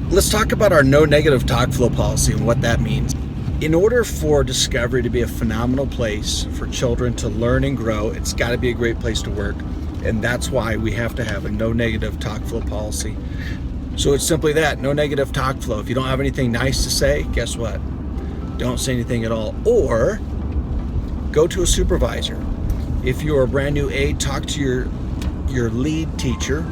Let's talk about our no negative talk flow policy and what that means. In order for Discovery to be a phenomenal place for children to learn and grow, it's got to be a great place to work. And that's why we have to have a no negative talk flow policy. So it's simply that, no negative talk flow. If you don't have anything nice to say, guess what? Don't say anything at all. Or go to a supervisor. If you're a brand new aide, talk to your lead teacher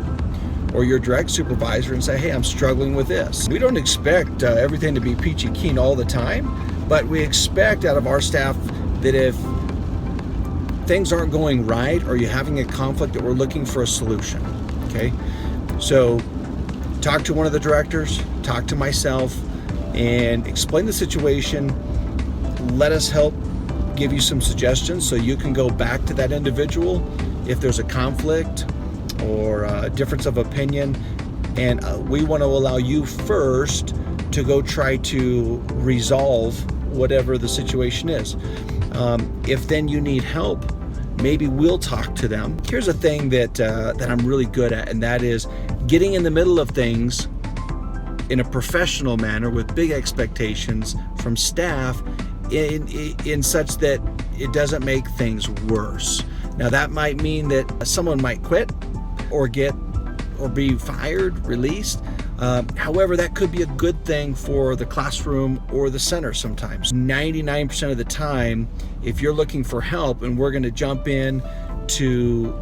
or your direct supervisor and say, hey, I'm struggling with this. We don't expect everything to be peachy keen all the time, but we expect out of our staff that if things aren't going right or you're having a conflict, that we're looking for a solution, okay? So talk to one of the directors, talk to myself, and explain the situation. Let us help give you some suggestions so you can go back to that individual if there's a conflict or a difference of opinion, and we want to allow you first to go try to resolve whatever the situation is. If then you need help, maybe we'll talk to them. Here's a thing that I'm really good at, and that is getting in the middle of things in a professional manner with big expectations from staff in such that it doesn't make things worse. Now that might mean that someone might quit or be fired, released. However, that could be a good thing for the classroom or the center sometimes. 99% of the time, if you're looking for help and we're going to jump in to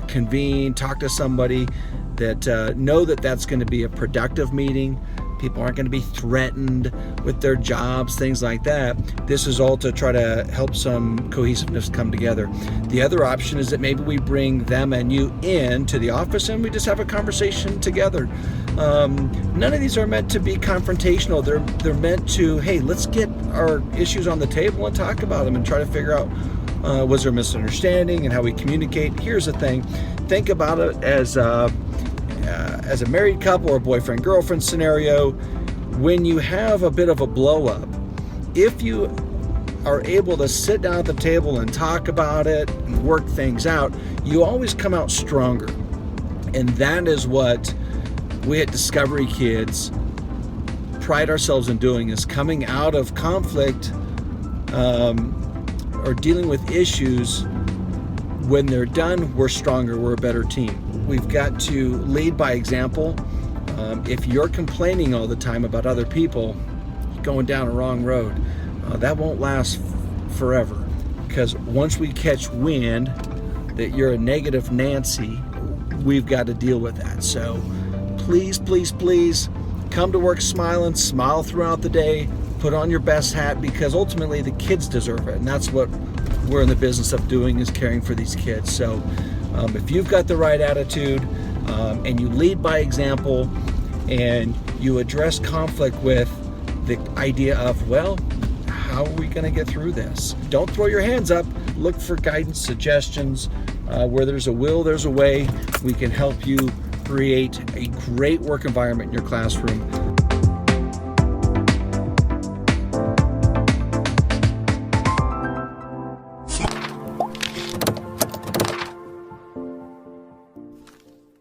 convene, talk to somebody, that know that that's going to be a productive meeting. People aren't going to be threatened with their jobs, things like that. This is all to try to help some cohesiveness come together. The other option is that maybe we bring them and you in to the office and we just have a conversation together. None of these are meant to be confrontational. They're meant to, hey, let's get our issues on the table and talk about them and try to figure out was there a misunderstanding and how we communicate. Here's the thing. Think about it as a married couple or a boyfriend-girlfriend scenario. When you have a bit of a blow-up, if you are able to sit down at the table and talk about it and work things out, you always come out stronger. And that is what we at Discovery Kids pride ourselves in doing, is coming out of conflict or dealing with issues. When they're done, we're stronger, we're a better team. We've got to lead by example. If you're complaining all the time about other people, you're going down a wrong road. That won't last forever, because once we catch wind that you're a negative Nancy, we've got to deal with that. So please, please, please come to work smiling, smile throughout the day, put on your best hat, because ultimately the kids deserve it. And that's what we're in the business of doing, is caring for these kids. So if you've got the right attitude and you lead by example and you address conflict with the idea of, well, how are we going to get through this? Don't throw your hands up. Look for guidance, suggestions. Where there's a will, there's a way. We can help you create a great work environment in your classroom.